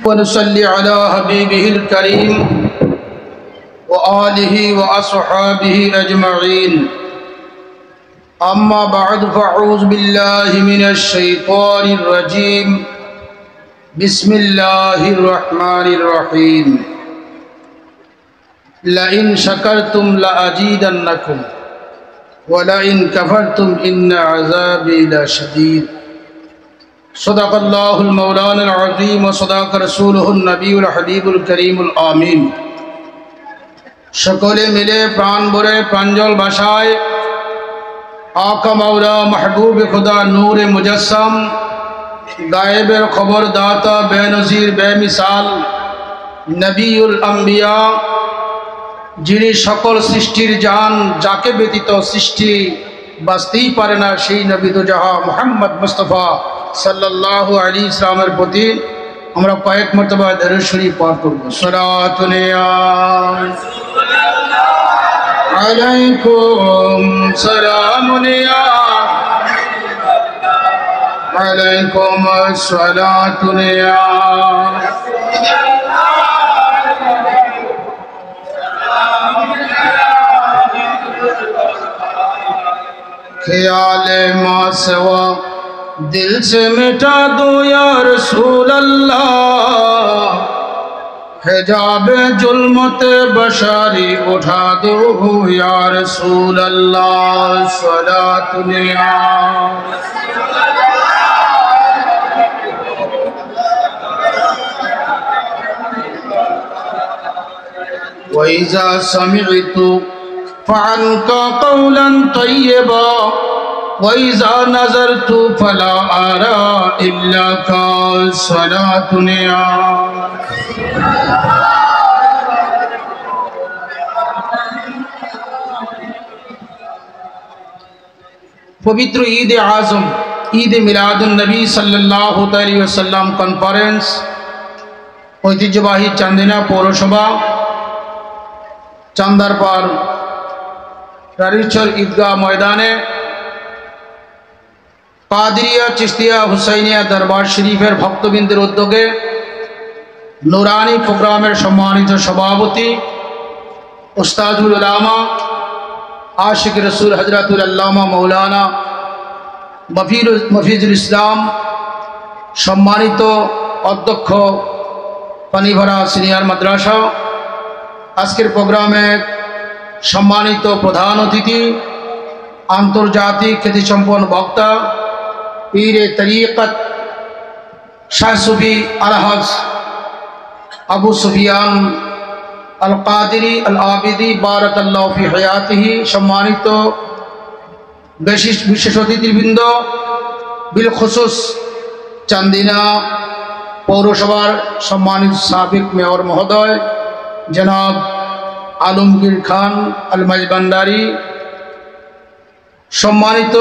ونصلي على حبيبه الكريم وآله وأصحابه أجمعين أما بعد فأعوذ بالله من الشيطان الرجيم بسم الله الرحمن الرحيم لئن شكرتم لأزيدنكم ولئن كفرتم إن عذابي لشديد صدق الله المولانا العظيم وصدق رسوله النبي الحبيب الكريم الآمين সকলে মিলে প্রাণ ভরে প্রাঞ্জল ভাষায় আকা মাওলা মাহবুব খুদা নূরে মুজাসসাম গায়েবের খবর দাতা বেনজির বেমিসাল নবিউল আম্বিয়া যিনি সকল সৃষ্টির জান, যাকে ব্যতীত সৃষ্টি বাঁচতেই পারে না, সেই নবী দুজাহা মুহাম্মদ মুস্তাফা সাল্লাল্লাহু আলাইহি ইসলামের প্রতি আমরা কয়েক মর্তবা দরুদ শরীফ পাঠ করব। সালাতুন আলাইকুম সালামুন আলাইকুম সালাতুন ख्याल मासवा दिल से मिटा दो या रसूल अल्लाह, हिजाब जुल्मत बशारी उठा दो या रसूल अल्लाह। सलातुन वइज़ा समिअतु फ़अनका क़ौलन तय्यबा वइज़ा नज़रतु फ़ला अरा इल्ला का। सलातुन पवित्र ईद आज़म ईद मिलादुन नबी सल्लल्लाहु अलैहि वसल्लम कॉन्फ्रेंस ঐতিহ্যবাহী চান্দিনা পৌরসভা চান্দারপাড় রারিচর ঈদগাহ ময়দানে কাদরিয়া চিশতিয়া হুসাইনিয়া দরবার শরীফের ভক্তবৃন্দের উদ্যোগে নুরানি প্রোগ্রামের সম্মানিত সভাপতি উস্তাদুল উলামা আশিক রসুল হযরতুল আল্লামা মৌলানা মফিজুল ইসলাম, সম্মানিত অধ্যক্ষ পানিভরা সিনিয়র মাদ্রাসা, আজকের প্রোগ্রামে সম্মানিত প্রধান অতিথি, আন্তর্জাতিক খ্যাতিসম্পন্ন বক্তা, পীরে তরিকত শাহ সুফি আলহাজ আবু সুফিয়ান আল কাদিরি আল আবিদি বারাকাল্লাহু ফি হায়াতিহি, সম্মানিত বিশেষ অতিথিবৃন্দ, বিলখুসুস চান্দিনা পৌরসভার সম্মানিত সাবেক মেয়র মহোদয় জনাব আলমগীর খান আল মাজবান্ডারি, সম্মানিত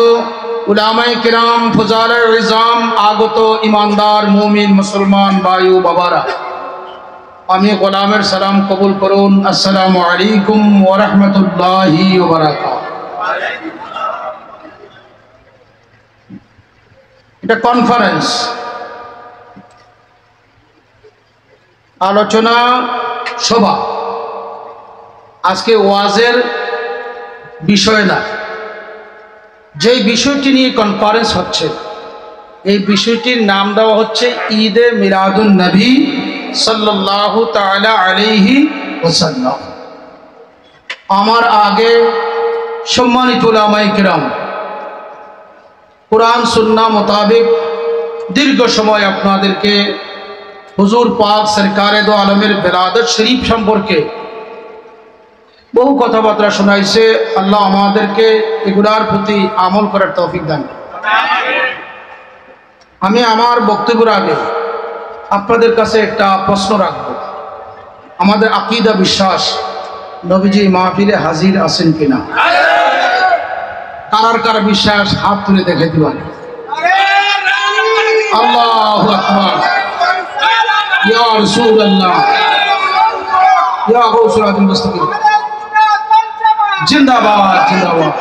উলামায়ে কিরাম, ফুজালায়ে ইজাম, আগত ইমানদার মুমিন মুসলমান ভাই বাবারা, আমি গোলামের সালাম কবুল করুন। আসসালামু আলাইকুম ওয়া রাহমাতুল্লাহি ওয়া বারাকাতুহু। এটা কনফারেন্স, আলোচনা সভা, আজকে ওয়াজের বিষয় না। যেই বিষয়টি নিয়ে কনফারেন্স হচ্ছে, এই বিষয়টির নাম দেওয়া হচ্ছে ঈদে মিলাদুন নবী সাল্লাল্লাহু তাআলা আলাইহি ওয়াসাল্লাম। আমার আগে সম্মানিত উলামায়ে কিরাম কুরআন সুন্নাহ মোতাবেক দীর্ঘ সময় আপনাদেরকে হুজুর পাক সরকারে দো আলমের বেলাদত শরীফ সম্পর্কে বহু কথাবার্তা শোনাইছে। আল্লাহ আমাদেরকে এগুলার প্রতি আমল করার তৌফিক দান। আমি আমার বক্তব্যের আগে আপনাদের কাছে একটা প্রশ্ন রাখব। আমাদের আকীদা বিশ্বাস নবীজি মাহফিলে হাজির আছেন কিনা? কার কার বিশ্বাস হাত তুলে দেখে দিবেন। আল্লাহু আকবার, ইয়া রাসূলুল্লাহ, ইয়া গাউসুল আযম মুস্তাকিম, জিন্দাবাদ জিন্দাবাদ।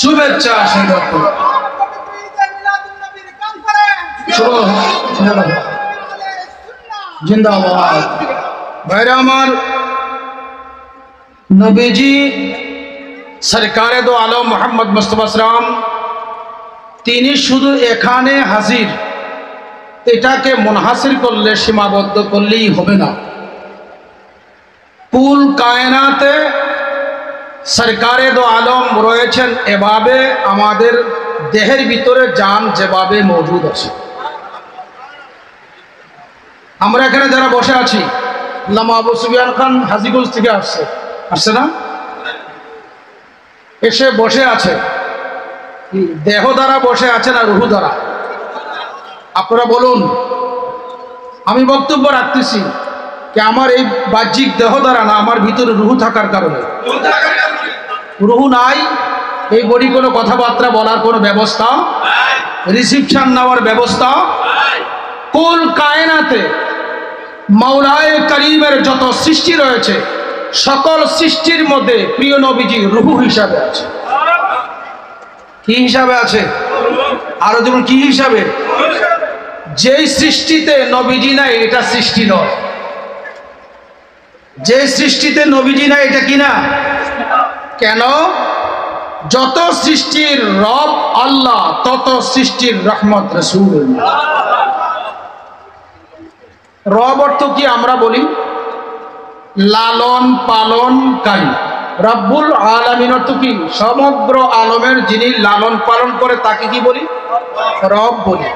শুভেচ্ছা, শুভ জিন্দাবাদ। ভাইরা আমার, নবীজি সরকারে দো আলম মোহাম্মদ মুস্তাফা সাল্লাম তিনি শুধু এখানে হাজির, এটাকে মুনহাসির করলে, সীমাবদ্ধ করলেই হবে না। কুল কায়নাতে সরকারে দো আলম রয়েছেন এভাবে, আমাদের দেহের ভিতরে জান যেভাবে মজুদ আছে। আমরা এখানে যারা বসে আছি, আল্লামা আবু সুফিয়ান খান হাজীগঞ্জ থেকে আসছে না, এসে বসে আছে, দেহ দ্বারা বসে আছে না রুহু দ্বারা? আপনারা বলুন। আমি বক্তব্য রাখতেছি যে আমার এই বাহ্যিক দেহ দ্বারা না, আমার ভিতরে রুহু থাকার কারণে। রুহু নাই, এই বডি কোনো কথাবার্তা বলার কোনো ব্যবস্থা, রিসিপশন নেওয়ার ব্যবস্থা। কুল কায়নাতে মাওলায়ে কারীমের যত সৃষ্টি রয়েছে, সকল সৃষ্টির মধ্যে প্রিয় নবীজি রুহু হিসাবে আছে। কি হিসাবে আছে? আরো যেমন কি হিসাবে? যেই সৃষ্টিতে নবীজি নাই এটা সৃষ্টি নয়, যে সৃষ্টিতে নবীজি নাই এটা কি না? কেন? যত সৃষ্টির রব আল্লাহ, তত সৃষ্টির রহমত রাসূলুল্লাহ। রব অর্থ কি আমরা বলি? লালন পালনকারী। রব্বুল আলামিন অর্থ কি? সমগ্র আলমের যিনি লালন পালন করে তাকে কি বলি? রব বলি।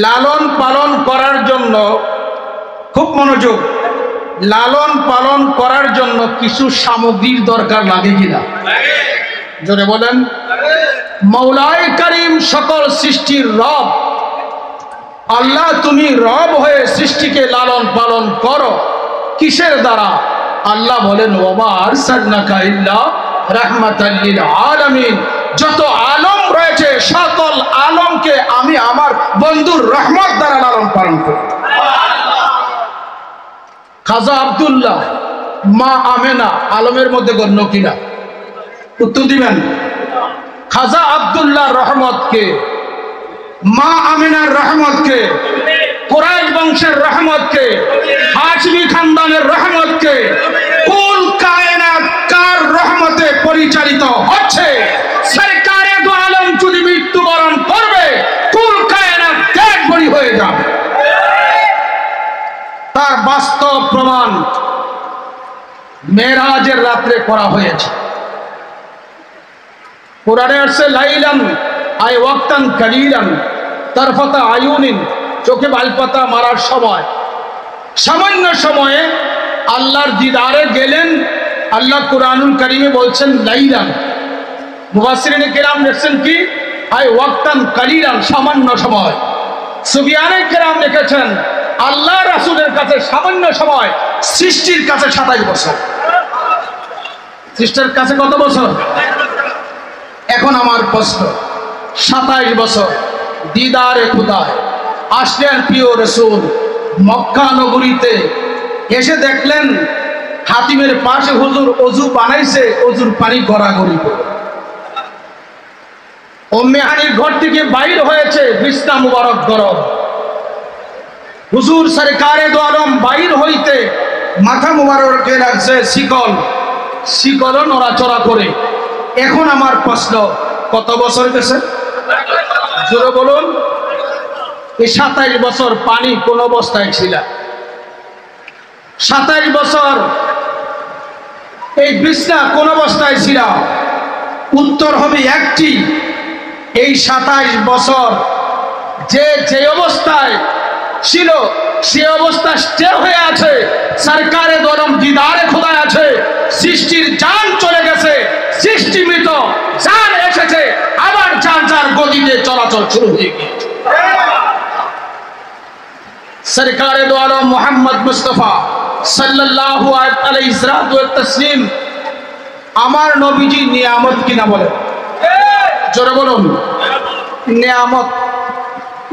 লালন পালন করার জন্য, খুব মনোযোগ, লালন পালন করার জন্য কিছু সামগ্রীর দরকার লাগে কিনা? জোরে বলেন। মাওলায়ে কারীম সকল সৃষ্টির রব আল্লাহ, তুমি রব হয়ে সৃষ্টিকে লালন পালন করো কিসের দ্বারা? আল্লাহ বলেন ওয়া আরসালনাকা ইল্লা রাহমাতাল লিল আলামিন। যত আলম রয়েছে সকল আলমকে আমি আমার বন্ধুর রহমত দ্বারা লালন পালন করি। খাজা আব্দুল্লাহ, মা আমেনা আলমের মধ্যে গণ্য কিনা? উত্তর দিবেন। খাজা আব্দুল্লাহর রহমতকে, মা আমিনার রহমতকে, কুরাইশ বংশের রহমতকে, হাশমি খানদানের রহমতকে, কুল কায়নাত কার রহমতে পরিচালিত হচ্ছে? সরকারে দো আলম যদি মৃত্যুবরণ করবে, কুল কায়নাত ডেড বডি হয়ে যাবে। তার বাস্তব প্রমাণ মেরাজের রাত্রে করা হয়েছে। কোরআনে আসছে লাইলান আই ওয়াক্তান কালিলান তারফাতা আয়ুনিন, চোখে বালপাতা মারার সময়, সামান্য সময়ে আল্লাহর দিদারে গেলেন। আল্লাহ কুরআনুল কারীমে বলছেন লাইলান। মুফাসসিরিনে কেরাম লিখছেন কি? আই ওয়াক্তান কালিলান, সামান্য সময়। সুফিয়ানে কেরাম লিখেছেন আল্লাহ রাসূলের কাছে সামান্য সময়, সৃষ্টির কাছে 27 বছর। সৃষ্টির কাছে কত বছর? এখন আমার প্রশ্ন, 27 বছর দিদারে খুদায় আসলেন প্রিয় রাসূল মক্কা নগরীতে, এসে দেখলেন হাতিমের পাশে হুজুর অজু বানাইছে, অজুর পানি গড়াগড়ি করে। উম্মে হানির ঘর থেকে বাইর হয়েছে, বিছনা মুবারক গরম। হুজুর সরকারে দো আলম বাইর হইতে মাথা মুবারকে রাখছে শিকল, শিকল নড়াচড়া করে। এখন আমার প্রশ্ন, কত বছর গেছে? জোরে বলুন। এই 27 বছর পানি কোন অবস্থায় ছিল? 27 বছর এই বিছনা কোন অবস্থায় ছিল? উত্তর হবে একটি, এই 27 বছর যে অবস্থায় ছিল সে অবস্থা স্টে হয়ে আছে। সরকারে দো আলম দিদারে খোদা আছে, সৃষ্টির জান চলে গেছে, সৃষ্টি মৃত, জান এসেছে, আবার জান যার গতিতে চলাচল শুরু হয়ে গিয়েছে। সরকারে দো আলম মুহাম্মদ মুস্তাফা সাল্লাল্লাহু আলাইহি তাসলিম আমার নবীজি নিয়ামত কিনা বলেন? জোরে বলুন। নিয়ামত,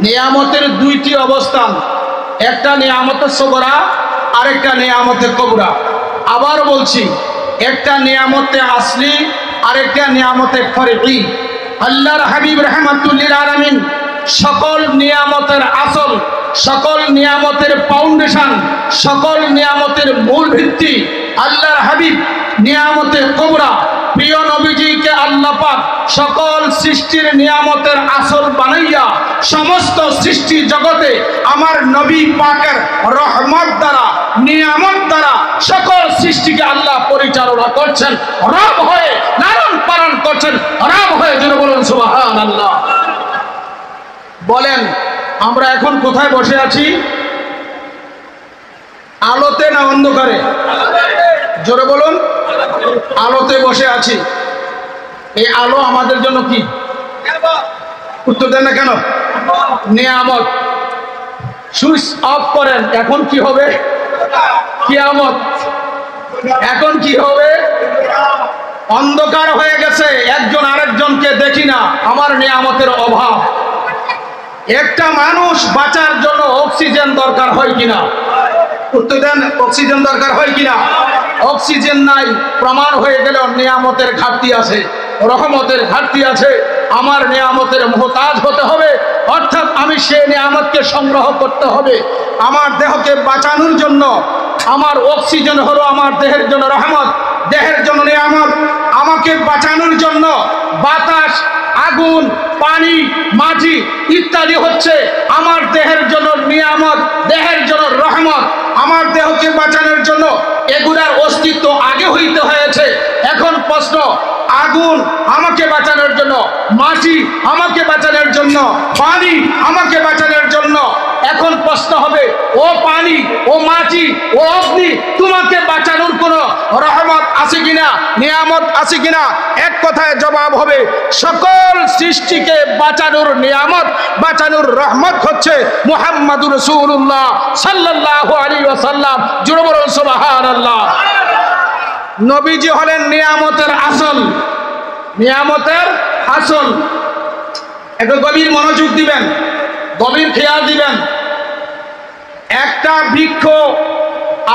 নিয়ামতের দুইটি অবস্থান, একটা নিয়ামতের সগরা, আরেকটা নিয়ামতের কবরা। আবার বলছি, একটা নিয়ামতে আসলি, আরেকটা নিয়ামতে ফরঈ। আল্লাহর হাবিব রাহমাতুল লিল আলামিন সকল নিয়ামতের আসল সকল নিয়ামতের ফাউন্ডেশন, সকল নিয়ামতের মূল ভিত্তি আল্লাহর হাবিব নিয়ামতে কুবরা প্রিয় নবীজিকে আল্লাহ পাক সকল সৃষ্টির নিয়ামতের আসল বানাইয়া সমস্ত সৃষ্টি জগতে আমার নবী পাকের রহমত দ্বারা নিয়ামত দ্বারা সকল সৃষ্টিকে আল্লাহ পরিচালনা করছেন, রব হয়ে লালন পালন করছেন, রব হয়ে জোরে বলুন সুবহানাল্লাহ। বলেন আমরা এখন কোথায় বসে আছি? আলোতে না অন্ধকারে? জোরে বলুন। আলোতে বসে আছি। এই আলো আমাদের জন্য কি? উত্তর দেন না কেন? নিয়ামত। সুইচ অফ করেন, এখন কি হবে? কিয়ামত। এখন কি হবে? অন্ধকার হয়ে গেছে, একজন আরেকজনকে দেখি না, আমার নিয়ামতের অভাব। একটা মানুষ বাঁচার জন্য অক্সিজেন দরকার হয় কিনা? উত্তর দেন, অক্সিজেন দরকার হয় কিনা? অক্সিজেন নাই, প্রমাণ হয়ে গেল নিয়ামতের ঘাটতি আছে, রহমতের ঘাটতি আছে। আমার নিয়ামতের মুহতাজ হতে হবে, অর্থাৎ আমি সেই নিয়ামতকে সংগ্রহ করতে হবে। আমার দেহকে বাঁচানোর জন্য আমার অক্সিজেন হলো আমার দেহের জন্য রহমত, দেহের জন্য নিয়ামত। আমাকে বাঁচানোর জন্য বাতাস, আগুন, পানি, মাটি ইত্যাদি হচ্ছে আমার দেহের জন্য নিয়ামত, দেহের জন্য রহমত। আমার দেহকে বাঁচানোর জন্য এগুলার অস্তিত্ব আগে হইতে হয়েছে। এখন প্রশ্ন, আগুন আমাকে বাঁচানোর জন্য, মাটি আমাকে বাঁচানোর জন্য, পানি আমাকে বাঁচানোর জন্য। এখন প্রশ্ন হবে, ও পানি, ও মাটি, ও অগ্নি, তোমাকে বাঁচানোর কোনো রহমত আছে কিনা, নিয়ামত আছে কিনা? এক কথায় জবাব হবে, সকল সৃষ্টিকে বাঁচানোর নিয়ামত, বাঁচানোর রহমত হচ্ছে মুহাম্মাদুর রাসূলুল্লাহ সাল্লাল্লাহু আলাইহি ওয়াসাল্লাম। জোরে বলুন সুবহানাল্লাহ। নবীজি হলেন নিয়ামতের আসল, নিয়ামতের আসল। একটু গভীর মনোযোগ দিবেন, গভীর খেয়াল দিবেন। একটা বৃক্ষ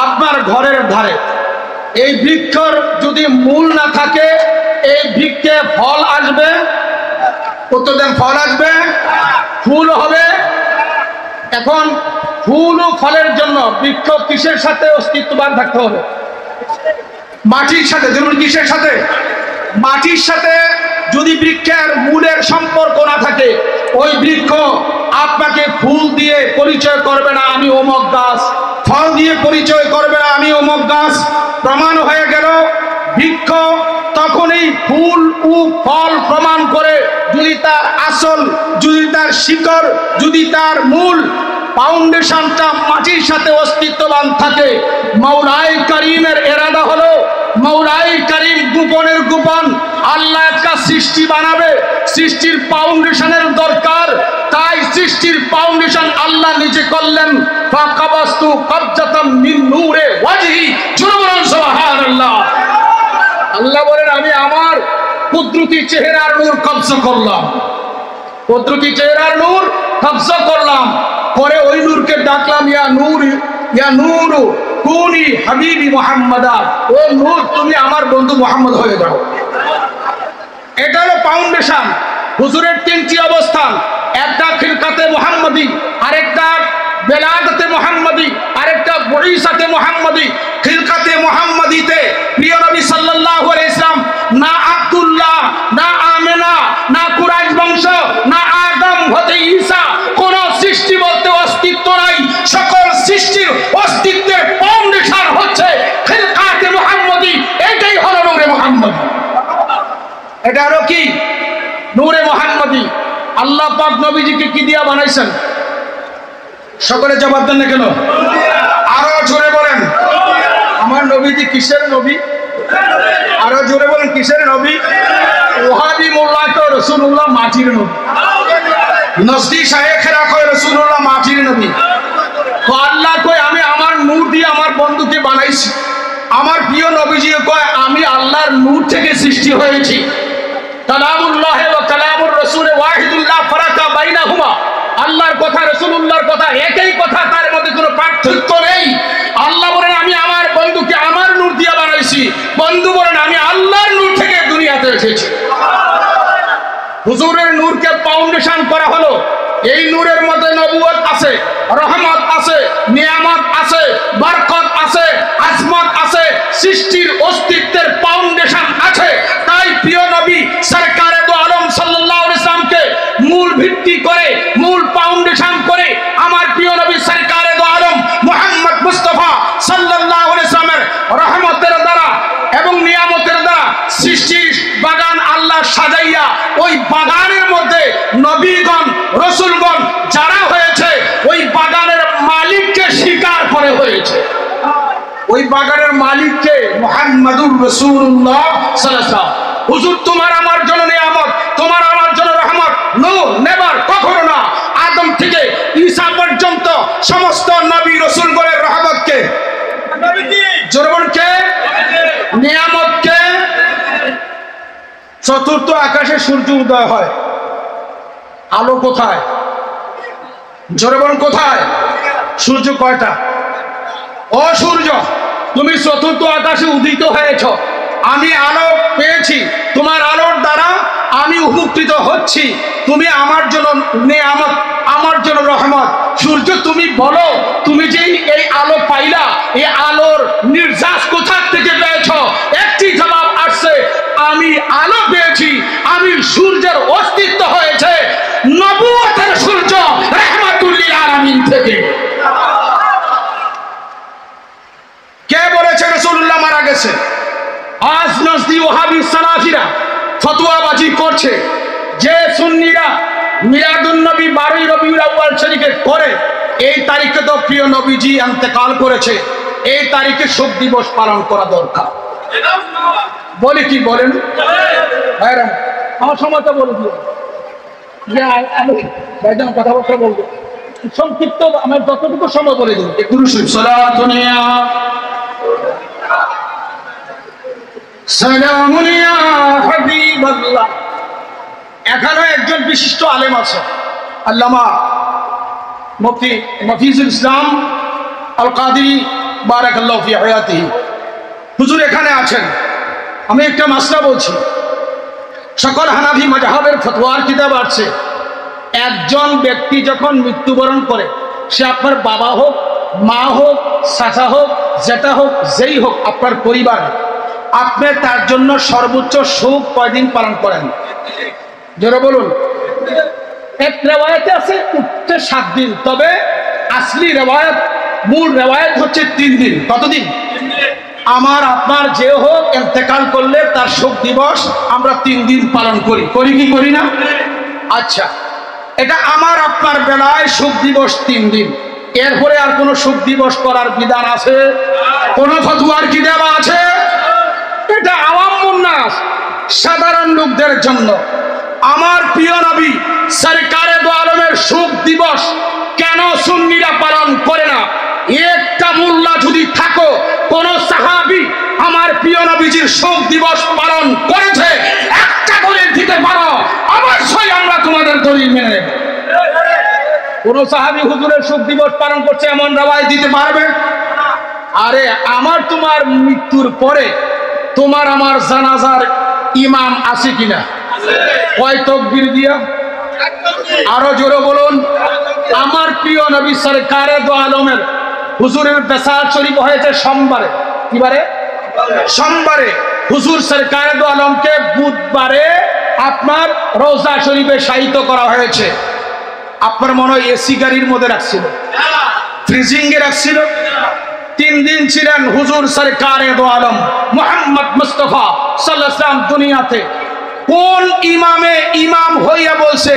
আপনার ঘরের ধারে, এই বৃক্ষর যদি মূল না থাকে এই বৃক্ষে ফল আসবে? উত্তর দেন, ফল আসবে, ফুল হবে। এখন ফুল ও ফলের জন্য বৃক্ষ কিসের সাথে অস্তিত্ববান থাকতে হবে? মাটির সাথে। যেমন কিসের সাথে? মাটির সাথে। যদি বৃক্ষের মূলের সম্পর্ক না থাকে, ওই বৃক্ষ আপনাকে ফুল দিয়ে পরিচয় করবে না আমি অমুক গাছ, ফল দিয়ে পরিচয় করবে না আমি অমুক গাছ। প্রমাণ হয়ে গেল বৃক্ষ তখনই ফুল ও ফল প্রমাণ করে যদি তার আসল, যদি তার শিকড়, যদি তার মূল ফাউন্ডেশনটা মাটির সাথে অস্তিত্ববান থাকে। মাওলাই কারীমের ইরাদা হলো, মাওলাই কারীম গোপনের গোপন আল্লাহ একটা সৃষ্টি বানাবে, সৃষ্টির ফাউন্ডেশনের দরকার। তাই সৃষ্টির ফাউন্ডেশন আল্লাহ নিজে করলেন। ফাকাবাস্তু কবজাতাম মিন নূরে ওয়াজহি। জোরে বলুন সুবহানাল্লাহ। আল্লাহ বলেন আমি আমার কুদরতি চেহারার নূর কবজা করলাম, কুদরতি চেহারার নূর কবজা করলাম, পরে ওই নূরকে ডাকলাম ইয়া নূর, ইয়া নূর কুনি হাবিবি মুহাম্মাদা। ও নূর তুমি আমার বন্ধু মুহাম্মদ হয়ে যাও। এটা হলো ফাউন্ডেশন। হুজুরের তিনটি অবস্থান, একটা খিলকাতে মুহাম্মাদি, আরেকটা বেলাদতে মুহাম্মাদি, আরেকটা বুইসাতে মুহাম্মাদি। খিলকাতে মুহাম্মাদিতে প্রিয় নবী সাল্লাল্লাহু আলাইহি ওয়াসাল্লাম না আব্দুল্লাহ, না আমেনা, না কুরাইশ বংশ, না আদম হতে ঈসা, কোন সৃষ্টি বলতে অস্তিত্ব নাই। সকল সৃষ্টির অস্তিত্বের ফাউন্ডেশন হচ্ছে খিলকাতে মুহাম্মাদি। এটাই হলো নূরে মুহাম্মাদি। এটা হলো কি? নূরে মুহাম্মাদি। আল্লাহ পাক নবীজিকে কি দিয়া বানাইছেন? সকলে জবাব দেন না কেন? আরো জোরে বলেন, আমার নবীজি কিসের নবী? আরো জোরে বলেন, কিসের নবী? ওহাবি মোল্লা তো রাসূলুল্লাহ মাটির নবী, নজদি শায়েখেরা কয় রাসূলুল্লাহ মাটির নবী। তো আল্লাহ কয় আমি আমার নূর দিয়ে আমার বন্ধুকে বানাইছি। আমার প্রিয় নবীজি কয় আমি আল্লাহর নূর থেকে সৃষ্টি হয়েছি। কালামুল্লাহ ওয়া কালামুর রাসূল ওয়াহিদুল্লাহ ফারাকা বাইনাহুমা। আল্লাহর কথা রাসূলুল্লাহর কথা একই কথা, তার মধ্যে কোনো পার্থক্য নেই। আল্লাহ বলেন আমি আমার বন্ধুকে আমার নূর দিয়ে বানাইছি, বন্ধু বলেন আমি আল্লাহর নূর থেকে দুনিয়াতে এসেছি। হুজুরের নূরকে ফাউন্ডেশন করা হলো। এই নূরের মধ্যে নবুয়ত আছে, রহমত ওই বাগানের মালিককে মুহাম্মাদুর রাসূলুল্লাহ সাল্লাল্লাহু আলাইহি ওয়াসাল্লাম। হুজুর তোমার আমার জন্য নিয়ামত, তোমার আমার জন্য রহমত। নো নেভার, কখনো না। আদম থেকে ঈসা পর্যন্ত সমস্ত নবী রাসূলগণের রহমত কে? জোরবন কে? নিয়ামত কে? চতুর্থ আকাশে সূর্য উদয় হয়, আলো কোথায়? জোরবন কোথায়? সূর্য কয়টা? ও সূর্য, তুমি চতুর্থ আকাশে উদিত হয়েছ, আমি আলো পেয়েছি, তোমার আলোর দ্বারা আমি উপকৃত হচ্ছি। তুমি আমার জন্য নিয়ামত, আমার জন্য রহমত। সূর্য তুমি বলো, তুমি যে এই আলো পাইলা, এই আলোর নির্যাস কোথা থেকে পেয়েছ? একটি জবাব আসছে, আমি আলো পেয়েছি, আমি সূর্যের অস্তিত্ব হয়েছে নবুয়তের সূর্য রাহমাতুল লিল আলামিন থেকে। কে বলেছে রাসূলুল্লাহ মারা গেছে? আজ নজদি ওহাবি সালাফিরা ফতোয়াবাজি করছে যে সুন্নিরা মিলাদুন নবী 12 রবিউল আউয়াল শরীফে করে, এই তারিখে তো প্রিয় নবীজি ইন্তেকাল করেছে, এই তারিখে শোক দিবস পালন করা দরকার। বলে কি বলেন? আমার সময় তো বলে দিও যে আমি কথাবার্তা বলবো, সংক্ষিপ্ত আমার যতটুকু সময় বলে দিন। একটু সালাতুনিয়া সালামুন ইয়া হাবিবাল্লাহ। এখানে একজন বিশিষ্ট আলেম আছে, আল্লামা মুফতি মফিজুল ইসলাম আল কাদেরী বারাকাল্লাহু ফি হায়াতিহি। হুজুর এখানে আছেন। আমি একটা মাসলা বলছি, সকল হানাফি মাযহাবের ফতোয়ার কিতাব আছে, একজন ব্যক্তি যখন মৃত্যুবরণ করে, সে আপনার বাবা হোক, মা হোক, চাচা হোক, জেঠা হোক, যেই হোক, আপনার পরিবার, আপনি তার জন্য সর্বোচ্চ শোক কয়দিন পালন করেন? জোরে বলুন। এক রেওয়ায়েতে আছে উঠতে 7 দিন, তবে আসলি রেওয়ায়েত, মূল রেওয়ায়েত হচ্ছে 3 দিন। কতদিন? আমার আপনার যে হোক ইন্তেকাল করলে তার শোক দিবস আমরা 3 দিন পালন করি, করি কি করি না? আচ্ছা, এটা আমার আপনার বেলায় শোক দিবস 3 দিন। এরপরে আর কোনো শোক দিবস করার বিধান আছে? কোন ফতোয়ার কি দেওয়া আছে? এটা আওয়ামুন নাস, সাধারণ লোকদের জন্য। আমার প্রিয় নবী সরকারে দো আলমের শোক দিবস কেন সুন্নিরা পালন করে না? একটা মোল্লা যদি থাকো, কোন সাহাবী আমার প্রিয় নবীজির শোক দিবস পালন করেছে, একটা দলিল দিতে পারো, অবশ্যই আমরা তোমাদের দলিল মেনে নেব। কোন সাহাবী হুজুরের শোক দিবস পালন করছে এমন রাওয়ায়াত দিতে পারবে? আরে আমার তোমার মৃত্যুর পরে তোমার আমার জানাজার ইমাম আছে কিনা? কয় তাকবীর দিয়া? আরো জোরে বলুন। আমার প্রিয় নবী সরকারে দো আলমের হুজুরের বেসাত শরীফ হয়েছে সোমবারে। কিবারে? সোমবারে। হুজুর সরকারে দো আলমকে বুধবারে আপনার রওজা শরীফে শায়িত করা হয়েছে। আপনার মনে হয় এসি গাড়ির মধ্যে রাখছিল, ফ্রিজিং এ রাখছিল। 3 দিন ছিলেন হুজুর সরকারে দো আলম মুহাম্মদ মুস্তাফা সাল্লাল্লাহু আলাইহি ওয়াসাল্লাম দুনিয়াতে। কোন ইমামে ইমাম হইয়া বলছে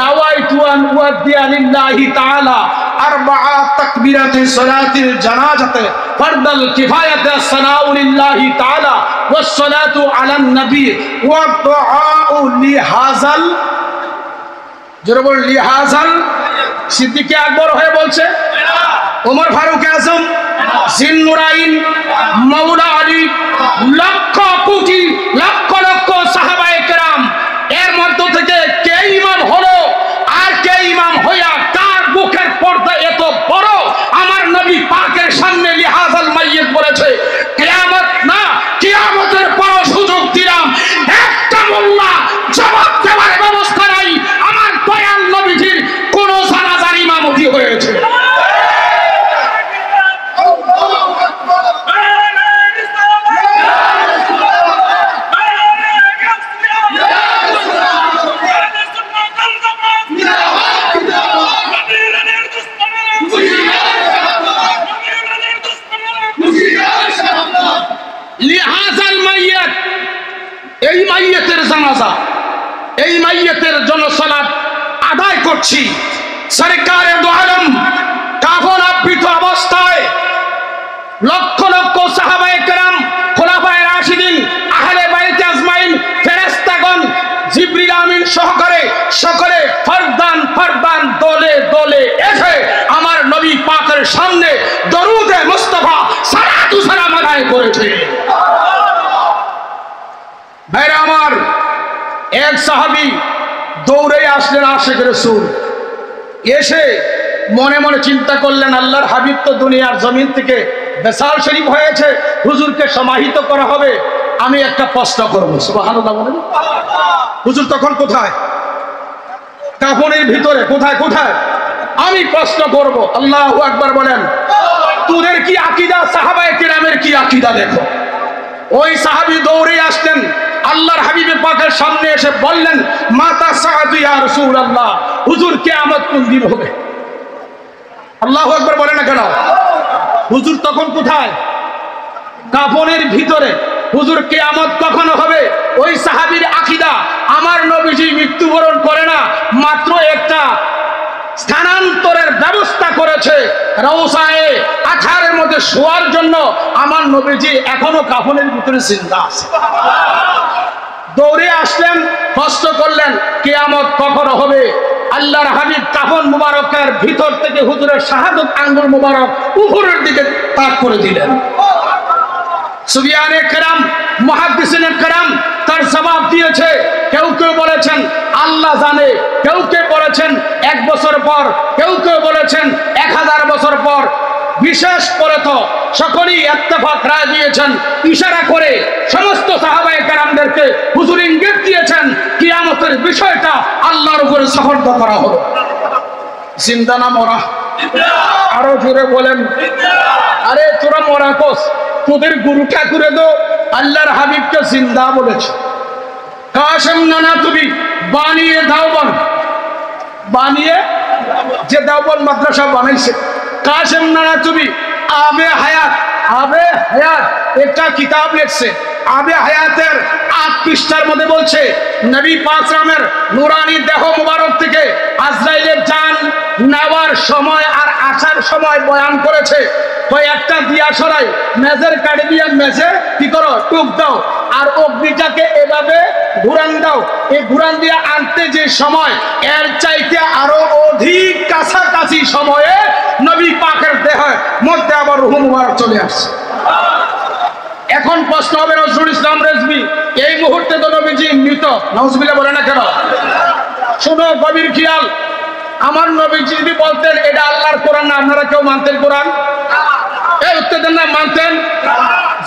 নাওয়াইতু আন উয়াদ্দিয়া লিল্লাহি তাআলা 4 তাকবীরাতি সালাতিল জানাজাতে ফারদাল কিফায়াতে আসসালাউ লিল্লাহি তাআলা ওয়াস সালাতু আলান নবী ওয়া দুআউ লিহাযাল, যারা বল লিহাযাল, সিদ্দিক আকবর হয়ে বলছে, ওমর ফারুক আজম, জিন্নুরাইন, মাওলা আলী, লক্ষ কোটি লক্ষ লক্ষ সাহাবায়ে কেরাম, এর মধ্য থেকে কে ইমাম হলো আর কে ইমাম হইয়া কার বুকের পর্দা এত বড়? আমার নবী পাকের সামনে লিহাযাল মাইয়িত বলেছে, কিয়ামত না, কিয়ামতের পর সুযোগ দিলাম, একটা মোল্লা জবাব দেওয়ার ব্যবস্থা নাই, আমার দয়াল নবীজির কোন জানাজার ইমামতি হয়েছে। লিহাযাল মাইয়াত, এই মাইয়াতের জানাজা, এই মাইয়াতের জন্য সালাত আদায় করছি। সরকারে দো আলম কাফন আবৃত অবস্থায় লক্ষ লক্ষ সকলে ফরদান ফরদান দলে দলে এসে আমার নবী পাকের সামনে দরুদে মুস্তাফা সালাতু সালাম আদায় করেছে। ভাইরা আমার, এক সাহাবী দৌড়ে আসলেন আশিক রাসূল, এসে মনে মনে চিন্তা করলেন আল্লাহর হাবিব তো দুনিয়ার জমিন থেকে বেসাল শরীফ হয়েছে, হুজুরকে সমাহিত করা হবে, আমি একটা প্রশ্ন করব। সুবহানাল্লাহ বলেন। হুজুর তখন কোথায়? কাফনের ভিতরে। কোথায় কোথায়? আমি প্রশ্ন করব। আল্লাহু আকবার বলেন। তোদের কি আকীদা, সাহাবায়ে কেরামের কি আকীদা দেখো। ওই সাহাবী দৌড়ে আসলেন আল্লাহর হাবিব পাকের সামনে এসে বললেন, মাতা সাআতু ইয়া রাসূলুল্লাহ, হুজুর কিয়ামত কোন দিন হবে? আল্লাহু আকবার বলেন না কেন? হুজুর তখন কোথায়? কাফনের ভিতরে। হুজুর কিয়ামত কখন হবে? ওই সাহাবীর আকীদা, আমার নবীজি মৃত্যুবরণ করে না, মাত্র একটা স্থানান্তরের ব্যবস্থা করেছে রওসায়ে আছারের মধ্যে শোয়ার জন্য, আমার নবীজি এখনো কাফনের ভিতরে জিন্দা আছে। দৌড়ে আসলেন, প্রশ্ন করলেন কিয়ামত কখন হবে? আল্লাহর হাবিব কাফন মুবারকের ভিতর থেকে হুজুরের শাহাদত আঙ্গুল মুবারক উপরের দিকে তাক করে দিলেন। সুফিয়ানে কেরাম, মুহাদ্দিসিনে কেরাম তার জবাব দিয়েছে। কেউ কেউ বলেছেন আল্লাহ জানে, কেউ কেউ বলেছেন 1 বছর পর, কেউ কেউ বলেছেন 1000 বছর পর। বিশেষ করে তো সকলেই ইত্তেফাক রায় দিয়েছেন, ইশারা করে সমস্ত সাহাবায়ে কেরামদেরকে হুজুর ইঙ্গিত দিয়েছেন কিয়ামতের বিষয়টা আল্লাহর উপরে সুপর্দ করা হবে। জিন্দা না মরা? আরো জোরে বলেন। আরে তোরা মরা কোস, তোদের গুরু ঠাকুরে তো আল্লাহর হাবিবকে জিন্দা বলেছে। কাশেম নানা তুমি বানিয়ে দাওবন, বানিয়ে যে দাওবন মাদ্রাসা বানাইছে, কাশেম নানা তুমি আবে হায়াত, আবে হায়াত একটা কিতাব লিখছে। আবে হায়াতের 8 পৃষ্ঠার মধ্যে বলছে নবী পাক সাল্লামের নূরানি দেহ মুবারক থেকে আজরাইলের জান নেওয়ার সময় আর আসার সময় বয়ান করেছে। কয়েকটা দিয়া সরাই মেজের কাটে দিয়ে মেজে কি করো, টুক দাও, আর অগ্নিটাকে এভাবে ঘুরান দাও। এই ঘুরান দিয়ে আনতে যে সময়, এর চাইতে আরো অধিক কাছাকাছি সময়ে নবী পাকের দেহের মধ্যে আবার রূহ মুবারক চলে আসছে। এখন প্রশ্ন হবে নজরুল ইসলাম রেজভী, এই মুহূর্তে তো নবীজি মৃত, নাউজুবিল্লাহ বলে না কেন? শুনো গভীর খেয়াল, আমার নবীজি যদি বলতেন এটা আল্লাহর কোরআন না, আপনারা কেউ মানতেন কোরআন? এই উত্তর দেন না, মানতেন?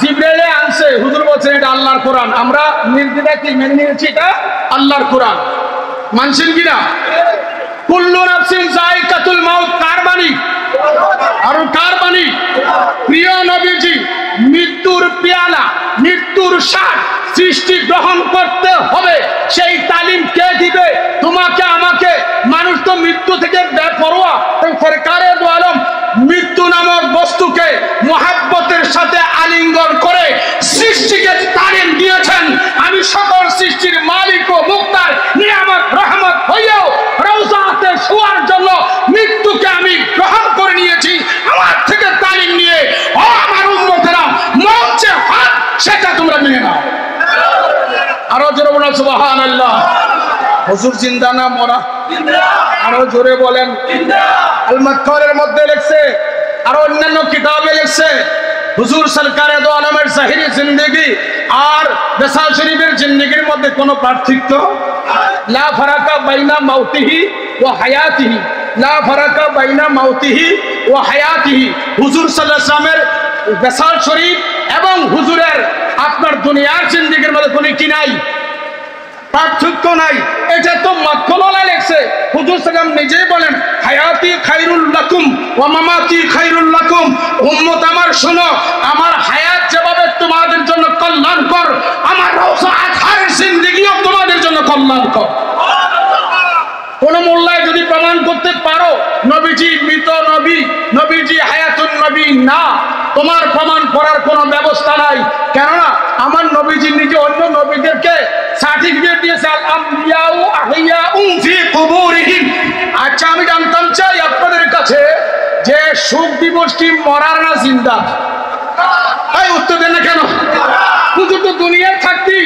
জিবরাইলে আনছে, হুজুর বলছেন এটা আল্লাহর কোরআন, আমরা নির্দ্বিধায় কি মেনে নিয়েছি এটা আল্লাহর কোরআন। মানছেন কিনা? কুল্লু নাফসিন যায়কাতুল মাউত কার বাণী? আর কার বাণী? প্রিয় নবীজি মৃত্যুর পেয়ালা, মৃত্যুর স্বাদ সৃষ্টি গ্রহণ করতে হবে, সেই তালিম কে দিবে? তোমাকে আমাকে। মানুষ তো মৃত্যু থেকে বেপরোয়া। সরকারে দু আলম মৃত্যু নামক বস্তুকে মুহাব্বতের সাথে আলিঙ্গন করে সৃষ্টিকে তালিম দিয়েছেন। আমি সকল সৃষ্টির মালিক ও মুক্তার নিয়ামত রহমত হইয়াও রওজাতে শোয়ার জন্য মৃত্যুকে আমি গ্রহণ করে নিয়েছি। আমার থেকে তালিম নিয়ে ও আমার উম্মতেরা মঞ্চে হাত, সেটা তোমরা মেনে নাও। আরো জোরে বলেন সুবহানাল্লাহ। হুজুর জিন্দা না মরা? আরো জোরে বলেন। আল মাদখালের মধ্যে লিখছে, আর অন্যান্য কিতাবে লিখছে, হুজুর সরকারে দো আলমের জাহিরি জিন্দেগি আর বেসাল শরীফের জিন্দেগির মধ্যে কোনো পার্থক্য, লা ফারাকা বাইনা মাউতিহি ওয়া হায়াতিহি, লা ফারাকা বাইনা মাউতিহি ওয়া হায়াতিহি। হুজুর সাল্লাল্লাহু আলাইহি ওয়াসাল্লামের বেসাল শরীফ এবং হুজুরের আপনার দুনিয়ার জিন্দেগির মধ্যে কোনো কি নাই, পার্থক্য নাই। এটা তো মাদখালে লেখছে। হুজুর সাল্লাম নিজেই বলেন হায়াতি খায়রুল লাকুম ওয়া মামাতি খায়রুল লাকুম। উম্মত আমার শোনো, আমার হায়াত যেভাবে তোমাদের জন্য কল্যাণকর, আমার রওজা আজহারের জিন্দেগিও তোমাদের জন্য কল্যাণকর। কোন মোল্লায় যদি প্রমাণ করতে পারো নবীজি মৃত নবী, নবীজি হায়াতুন নবী না, তোমার প্রমাণ করার কোনো ব্যবস্থা নাই। কেননা আমার নবীজি নিজে অন্য নবীদেরকে সার্টিফিকেট দিয়েছে আল আমবিয়াউ আহিয়াউন ফি কুবুরিহিম। আচ্ছা, আমি জানতাম চাই আপনাদের কাছে যে শোক দিবস কি মরার না জিন্দা? এই উত্তর দেন না কেন? হুজুর তো দুনিয়ায় থাকতি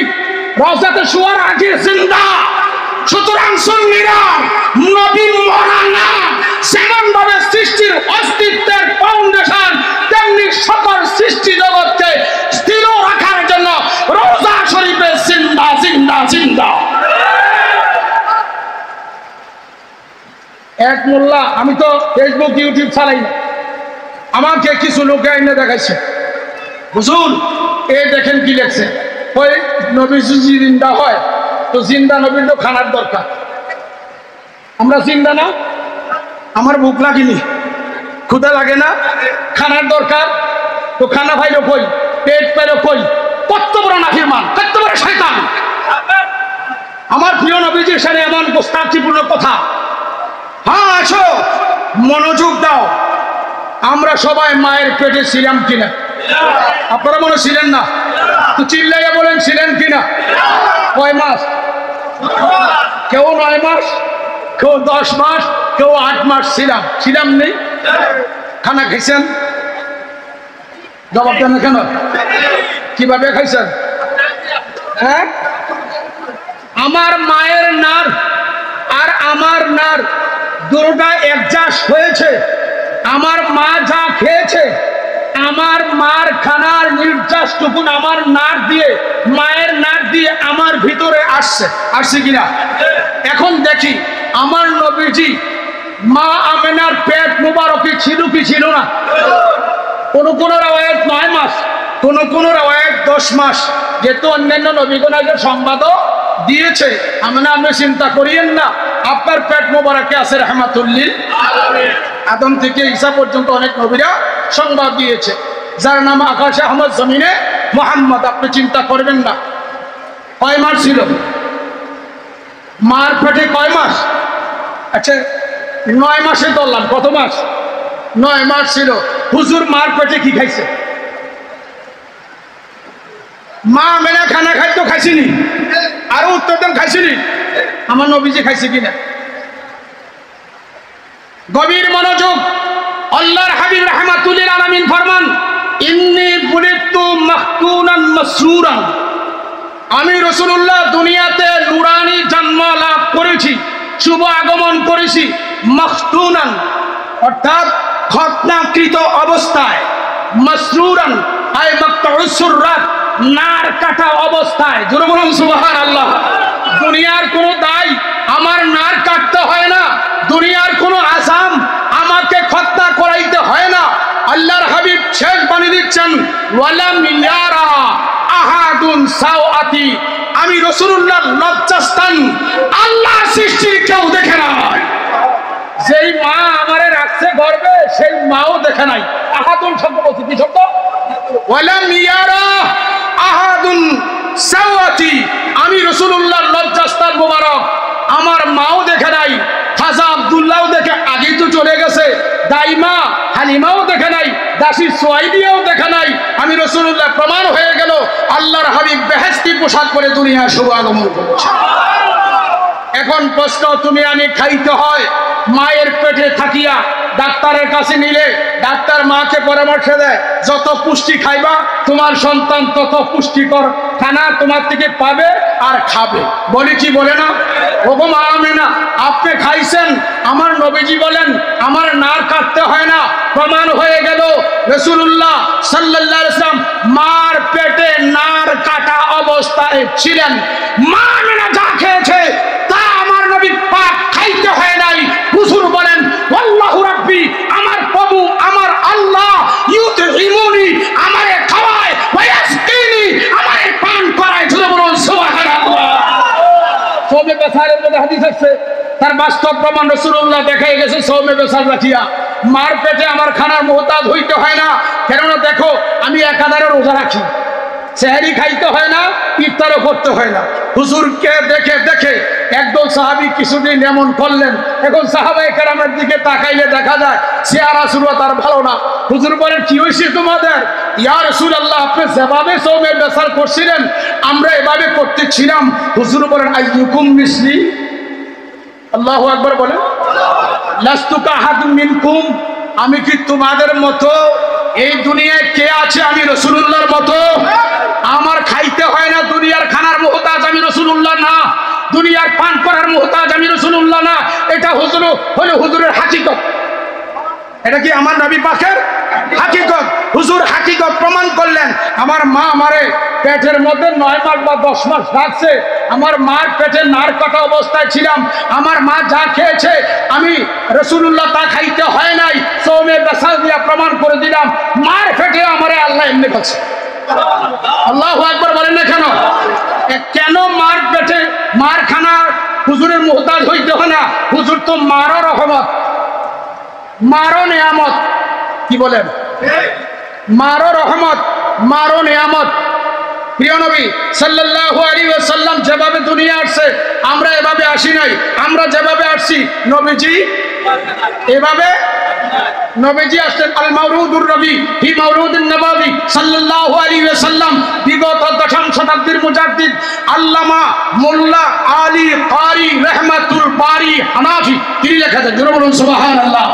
রওজাতে শোয়ার আগে জিন্দা। সুতরাং সুন্নিরা নবী মরা না, যেমন ভাবে সৃষ্টির অস্তিত্বের ফাউন্ডেশন, তেমনি সকল সৃষ্টি জগৎকে স্থির রাখার জন্য রওজা শরীফে জিন্দা জিন্দা জিন্দা। এক মোল্লা, আমি তো ফেসবুক ইউটিউব চালাই না, আমাকে কিছু লোকে এনে দেখাইছে, হুজুর এই দেখেন কি লেখছে, ওই নবী যদি জিন্দা হয় তো জিন্দা নবীর তো খানার দরকার। আমরা জিন্দা না, আমার ভুক লাগেনি, ক্ষুধা লাগে না, খানার দরকার, তো খানা ভাইলো কই, পেট পেলো কই, কত বড় নাফরমান, কত বড় শয়তান। আমার প্রিয় নবীজির সাথে এমন গোস্তাখিপূর্ণ কথা। হ্যাঁ আসো, মনোযোগ দাও। আমরা সবাই মায়ের পেটে ছিলাম কিনা? আপনারা মনে ছিলেন না? তো চিল্লাইয়া বলেন ছিলেন কিনা? কয় মাস? কেউ 9 মাস, কেউ 10 মাস, কেউ 8 মাস ছিলাম। ছিলাম নেই? খানা খাইছেন? জবাব দেন কেন? কিভাবে খাইছেন? হ্যাঁ, আমার মায়ের নার আর আমার নার দুটোটা অ্যাডজাস্ট হয়েছে। আমার মা যা খেয়েছে, আমার মার খানার নির্যাসটুকু আমার নাক দিয়ে, মায়ের নাক দিয়ে আমার ভিতরে আসছে কিনা? এখন দেখি আমার নবীজি মা আমেনার পেট মুবারকে ছিল কি ছিল না? কোন কোন রাওয়ায়াত 9 মাস, কোন কোন রাওয়ায়াত 10 মাস, যেহেতু অন্যান্য নবীগণের সংবাদও দিয়েছে। আমরা আপনি চিন্তা করিয়েন না, আপনার পেট মোবারকে আছে রাহমাতুল্লিল আলামিন। আদম থেকে ঈসা পর্যন্ত অনেক নবীরা সংবাদ দিয়েছে। যার নাম আকাশে আহমদ, জমিনে মোহাম্মদ। আপনি চিন্তা করবেন না। কয় মাস ছিল মার পেটে? কয় মাস? আচ্ছা 9 মাসে ধরলাম। কত মাস? 9 মাস ছিল। হুজুর মার পেটে কি খাইছে? মা মেনা খানা খাইতো খাইছিনি? আরো উত্তর দেন, খাইছিনি? আমার নবীজি খাইছে কিনা? গভীর মনোযোগ। আল্লাহর হাবিব রাহমাতুল্লিল আলামিন ফরমান, ইন্নী বুলিতু মাখতুনান মাসরুরান। আমি রাসূলুল্লাহ দুনিয়াতে নূরানি জন্ম লাভ করেছি, শুভ আগমন করেছি। মাখতুনান অর্থাৎ খতনাকৃত অবস্থায়, মাসরুরান আই মাকতুস সুররাত নার কাটা অবস্থায়। জোরে বলুন সুবহানাল্লাহ। দুনিয়ার কোনো দায় আমার নার কাটতে হয় না, দুনিয়ার কোনো আসাম আমাকে খতনা করাইতে হয় না। আল্লাহর হাবিব শেষ বাণী দিচ্ছেন, ওয়ালাম ইয়ারা আহাদুন সাওআতি। আমি রাসূলুল্লাহ লজ্জাস্থান আল্লাহ সৃষ্টির কেউ দেখে নাই। যেই মা আমারে রাখছে গর্ভে, সেই মাও দেখে নাই। আহাদুন শব্দ বলছি, কি শব্দ? ওয়ালাম ইয়ারা আহাদুন সাওআতি। আমি রাসূলুল্লাহ লজ্জাস্থান মোবারক আমার মাও দেখে নাই, খাজা আব্দুল্লাহও দেখে আগেই তো চলে গেছে, দাইমা হালিমাও দেখে নাই, দাসী সুয়াইদিয়াও দেখে নাই। আমি রাসূলুল্লাহ প্রমাণ হয়ে গেল আল্লাহর হাবিব বেহেশতি পোশাক পরে দুনিয়ার শুভ আগমন করেছে। এখন প্রশ্ন, তুমি আমি খাইতে হয় মায়ের পেটে থাকিয়া। ডাক্তারের কাছে নিলে ডাক্তার মাকে পরামর্শ দেয়, যত পুষ্টি খাইবা তোমার সন্তান তত পুষ্টিকর খানা তোমার থেকে পাবে আর খাবে। বলি কি বলে না? ওগো মা আমেনা, আপনি খাইছেন। আমার নবীজি বলেন আমার নার কাটতে হয় না। প্রমাণ হয়ে গেল রাসূলুল্লাহ সাল্লাল্লাহু আলাইহি ওয়াসাল্লাম মার পেটে নার কাটা অবস্থায় ছিলেন। মা আমেনা যা খেয়েছে তা আমার নবী পাক খাইতে হয় নাই। হুজুর বলেন, আল্লাহু রাব্বি, আমার প্রভু আমার আল্লাহ, ইউতইমুনি আমারে খাওয়ায়, ওয়ায়াসকিনি আমারে পান করায়। জোরে বলুন সুবহানাল্লাহ। সৌমে বেসারের মধ্যে হাদিস আছে, তার বাস্তব প্রমাণ রাসূলুল্লাহ দেখাই গেছে। সৌমে বেসার রাখিয়া মার পেটে আমার খানার মুহতাজ হইতে হয় না। কেননা দেখো, আমি একাধারে রোজা রাখি, সেহরি খাইতে হয় না, ইফতারও করতে হয় না। হুজুরকে দেখে দেখে একদল সাহাবী কিছুদিন এমন করলেন। এখন সাহাবায়ে কেরামের দিকে তাকাইলে দেখা যায় চেহারা সুরত আর ভালো না। হুজুর বলেন, কি হয়েছে তোমাদের? ইয়া রাসূলুল্লাহ, আপনি যেভাবে সৌমে বেসার করছিলেন আমরা এভাবে করতেছিলাম। হুজুর বলেন, আইয়ুকুম মিসলি। আল্লাহু আকবার বলেন। লাস্তু কাহাদুম মিনকুম, আমি কি তোমাদের মতো? এই দুনিয়ায় কে আছে আমি রাসূলুল্লাহর মতো? আমার খাইতে হয় না দুনিয়ার খানার মুহতাজ আমি রাসূলুল্লাহ না। দুনিয়ার পান করার মুহতাজ আমি রাসূলুল্লাহ না, এটা হুজুরের হাকিকত। এটা কি আমার নবী পাকের হাকিকত? হুজুর হাকিকত প্রমাণ করলেন। আমার মা আমারে পেটের মধ্যে 9 মাস বা 10 মাস রাখছে, আমার মার পেটে নার কাটা অবস্থায় ছিলাম, আমার মা যা খেয়েছে আমি রাসূলুল্লাহ তা খাইতে হয় নাই, সৌমে বেসাল দিয়া প্রমাণ করে দিলাম মার পেটে আমারে আল্লাহ এমনি করছে। আল্লাহু আকবার বলেন না কেন? কেন মার পেটে মার খানা হুজুরের মুহতাজ হইতে হয় না? হুজুর তো মারও রহমত, মারও নিয়ামত। কি বলেন? মারও রহমত, মারও নিয়ামত। প্রিয় নবী সাল্লাল্লাহু আলাইহি ওয়াসাল্লাম যেভাবে দুনিয়া আসছে আমরা এভাবে আসি নাই। আমরা যেভাবে আসছি নবীজি এভাবে, নবীজি আসছেন আল মাউরুদুর নবী হি মাউরুদুন নববী সাল্লাল্লাহু আলাইহি ওয়াসাল্লাম। বিগত দশম শতাব্দীর মুজাদ্দিদ আল্লামা মোল্লা আলী কারি রহমাতুল বারি হানাফি তিনি লেখেছেন, জোরে বলুন সুবহানাল্লাহ।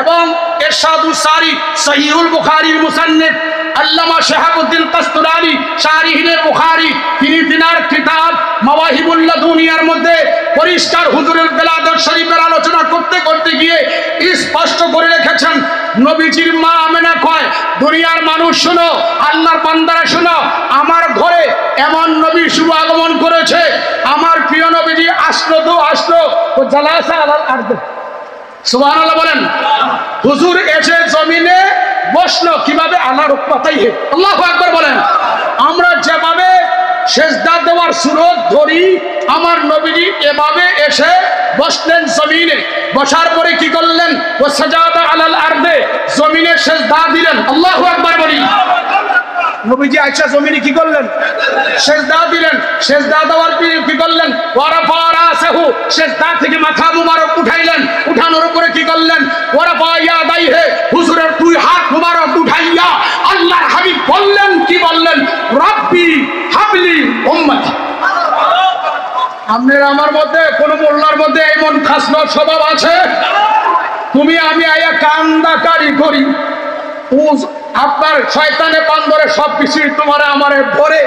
এবং ইরশাদুস সারি সহিহুল বুখারীর মুসান্নিফ আল্লামা শাহাবুদ্দিন কাসতুলানি শারিহিনে বুখারী তিনি তিনার কিতাব মাওয়াহিবুল লাদুনিয়ার মধ্যে পরিষ্কার হুজুরের বেলাদত শরীফের আলোচনা করতে করতে গিয়ে স্পষ্ট করে রেখেছেন, নবীজির মা আমেনা কয় দুনিয়ার মানুষ শুনো, আল্লাহর বান্দারা শুনো, আমার ঘরে এমন নবী শুভ আগমন করেছে। আমার প্রিয় নবীজি আসলো তো জালাসা আলাল আরদ। সুবহানাল্লাহ বলেন। হুজুর এসে জমিনে বসলো কিভাবে? আলা রুকবাতাইহি। আল্লাহু আকবার বলেন। আমরা যেভাবে সেজদা দেওয়ার সুরত ধরি আমার নবীজি এভাবে এসে বসলেন জমিনে। বসার পরে কি করলেন? ওয়া সাজাদা আলাল আরদে, জমিনে সেজদা দিলেন। আল্লাহু আকবার বলি। নবীজি আয়েশা জমিনে কি করলেন? সেজদা দিলেন। সেজদা দেওয়ার পরে কি করলেন? ওয়ারাফা রাসাহু, সেজদা থেকে মাথা মুবারক উঠাইলেন। উঠানোর উপরে কি করলেন? ওয়ারাফা ইয়াদাইহি, হুজুরের দুই হাত মুবারক উঠাইয়া আল্লাহর হাবিব বললেন, কি বললেন? রব্বি হাবলি উম্মতি। আপনার আমার মধ্যে কোন মোল্লার মধ্যে এমন খাসলত স্বভাব আছে? তুমি আমি আয়া কান্দাকারি করি, আপনার শয়তানে বান্দরে সব কিছু তোমার আমারে ধরে।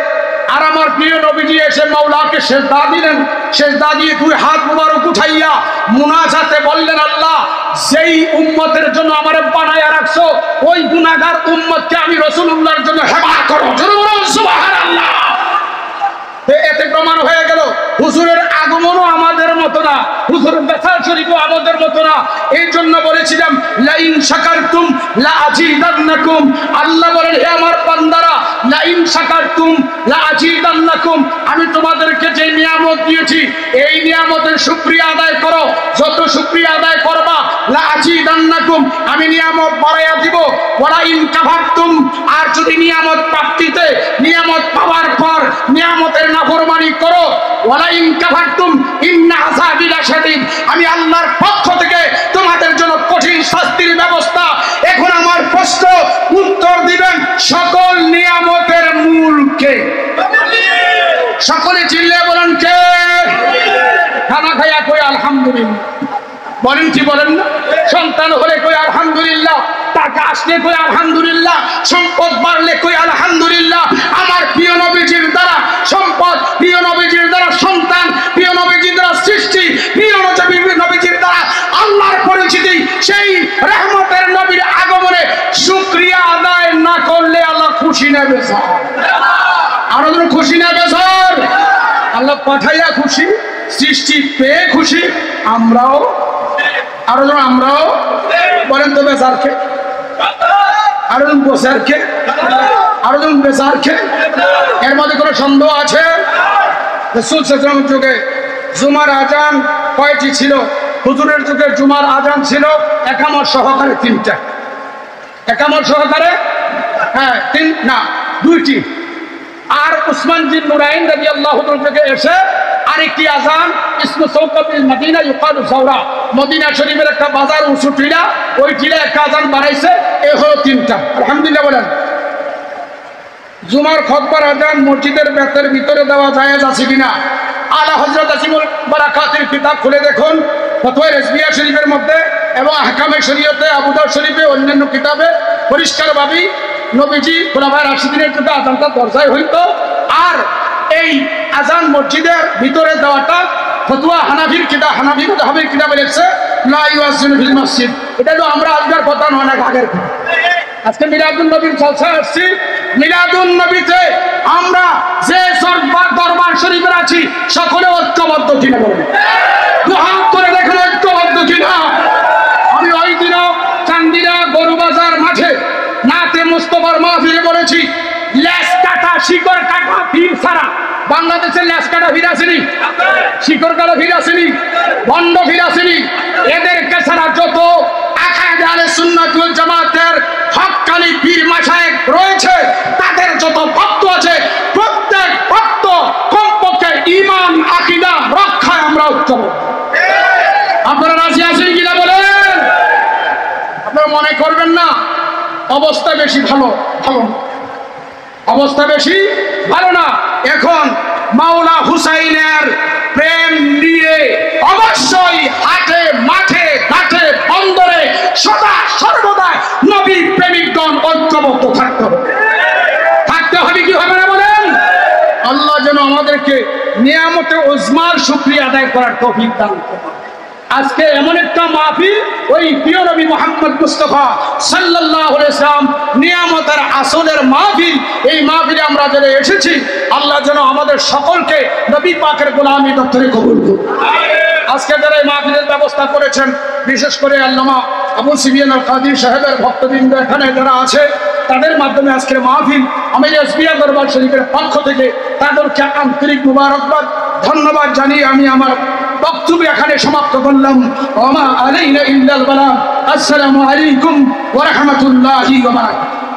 আর আমার প্রিয় নবীজি এসে মাওলাকে সেজদা দিলেন। সেজদা দিয়ে দুই হাত মুবারক উঠাইয়া মুনাজাতে বললেন, আল্লাহ যেই উম্মতের জন্য আমারে বানায়া রাখছো ওই গুনাহগার উম্মতকে আমি রাসূলুল্লাহর জন্য হেবা করো। সুবহানাল্লাহ। এতে প্রমাণ হয়ে গেল হুজুরের আগমনও আমাদের মতো না, হুজুরের বেসাল শরীফও আমাদের মতো না। এই জন্য বলেছিলাম লাইন শাকারতুম লা আজিদান্নাকুম। আল্লাহ বলেন, হে আমার বান্দারা, লাইন শাকারতুম লা আজিদান্নাকুম, আমি তোমাদেরকে যে নিয়ামত দিয়েছি এই নিয়ামতের শুকরিয়া আদায় করো। যত শুকরিয়া আদায় করবা লা আজিদান্নাকুম, আমি নিয়ামত বাড়াইয়া দিব। ওয়ালা ইন কাফারতুম, আর যদি নিয়ামত প্রাপ্তিতে নিয়ামত পাওয়ার পর নিয়ামতের নাফরমানি করো, ওয়ালা ইন কাফারতুম ইন্না আযাবি লাশাদীদ, আমি আল্লাহর পক্ষ থেকে তোমাদের জন্য কঠিন শাস্তির ব্যবস্থা। এখন আমার প্রশ্ন উত্তর দিবেন, সকল নিয়ামতের মূল কে? সকলে চিল্লে বলেন কে? খানা খাইয়া কই আলহামদুলিল্লাহ, বলেন কি বলেন না? সন্তান হলে কই আলহামদুলিল্লাহ, টাকা আসলে কই আলহামদুলিল্লাহ, সম্পদ বাড়লে কই আলহামদুলিল্লাহ। আমার প্রিয় নবীজির দ্বারা সম্পদ, প্রিয় নবীজির দ্বারা সন্তান, প্রিয় নবীজির দ্বারা সৃষ্টি, প্রিয় নবীজির দ্বারা আল্লাহর পরিচিতি, সেই রহমতের নবীর আগমনে শুকরিয়া আদায় না করলে আল্লাহ খুশি নেবে স্যার। আরো যেন খুশি নেবে স্যার। আল্লাহ পাঠাইয়া খুশি, সৃষ্টি পেয়ে খুশি, আমরাও আরো যেন আমরাও বলেন তো বেজারকে, আরো জন বসারকে, আরো জন বেজারকে। এর মধ্যে কোনো সন্দেহ আছে? রাসূল সাল্লাল্লাহু আলাইহি ওয়াসাল্লামের যুগে জুমার আজান কয়টি ছিল? হুজুরের যুগে জুমার আজান ছিল একামত সহকারে 3টা। একামত সহকারে দুইটি। আর উসমান বিন নুরাইন রাদিয়াল্লাহু তাআলা থেকে এসে আরেকটি আজান ইসমু সাওকাতুল মদিনা ইউকালু সাওরা, মদিনা শরীফের একটা বাজার উঁচু টিলা, ওই টিলা একটা আজান বানাইছে। এ হলো 3টা। আলহামদুলিল্লাহ বলেন। জুমার খুতবার আজান মসজিদের বেতের ভিতরে দেওয়া জায়েজ আছে কিনা? আলা হযরত আসিমুল বারাকাতের কিতাব খুলে দেখুন, ফতোয়া রিজভিয়া শরীফের মধ্যে এবং আহকামে শরীয়তে আবু দাউদ শরীফে অন্যান্য কিতাবে পরিষ্কারভাবে নবীজি খোলাফায়ে রাশিদিনের যুগে আজানটা দরজায় হইতো। আর এই আজান মসজিদের ভিতরে দেওয়াটা ফতোয়া হানাফির কিতাব, হানাফি মাযহাবের কিতাবে লিখছে লা ইউয়াজ্জিনু ফিল মসজিদ। এটা তো আমরা আজকের কথা নয়, না আগের কথা। আজকে মিলাদুন নবীর জলসা আসছি, মিলাদুন নবীতে আমরা যে দরবার শরীফে আছি সকলে ঐক্যবদ্ধ কিনা বলেন? দুহাত করে দেখেন ঐক্যবদ্ধ কিনা। আমি ওই দিনও চান্দিনা গরুবাজার মাঠে নাতে মুস্তফার মাহফিলে বলেছি, লেস কাটা শিকড় কাটা পীর ছাড়া বাংলাদেশের লেস কাটা ভিড় আসেনি, শিকড় কাটা ভিড় আসেনি, বন্ড ভিড় আসেনি। এদেরকে ছাড়া যত আকায়েদে আহলে সুন্নাত ওয়াল জামাতের হক্কানি পীর মাশায়েখ রয়েছে, তাদের যত ভক্ত আছে, প্রত্যেক ভক্ত কমপক্ষে ঈমান আকীদা রক্ষায় আমরা ঐক্যবদ্ধ। আপনারা রাজি আছেন কিনা বলেন? আপনারা মনে করবেন না অবস্থা বেশি ভালো না, অবস্থা বেশি ভালো না। এখন মাওলা হুসাইনের প্রেম নিয়ে অবশ্যই হাটে মাঠে ঘাটে বন্দরে সদা সর্বদা নবী প্রেমিকগণ ঐক্যবদ্ধ থাকতে হবে। থাকতে হবে কি হবে না বলেন? আল্লাহ যেন আমাদেরকে নিয়ামতে উজমার শুকরিয়া আদায় করার তৌফিক দান করেন। আজকে এমন একটা মাহফিল, ওই প্রিয় নবী মুহাম্মদ মুস্তাফা সাল্লাল্লাহু আলাইহি ওয়াসাল্লাম নিয়ামতের আসলের মাহফিল। এই মাহফিলে আমরা যারা এসেছি, আল্লাহ যেন আমাদের সকলকে নবী পাকের গোলামি দপ্তরে কবুল করুন। আজকে যারা এই মাহফিলের ব্যবস্থা করেছেন, বিশেষ করে আল্লামা আবু সুফিয়ান আল কাদির সাহেবের ভক্তবৃন্দ এখানে যারা আছে, তাদের মাধ্যমে আজকের মাহফিল আমি এসবিআই দরবার শরীফের পক্ষ থেকে তাদেরকে আন্তরিক মুবারকবাদ ধন্যবাদ জানিয়ে আমি আমার বক্তব্য এখানে সমাপ্ত করলাম। ওমা আলাইনা ইল্লাল বালাগ। আসসালামু আলাইকুম ওয়া রাহমাতুল্লাহি ওয়া বারাকাতুহু।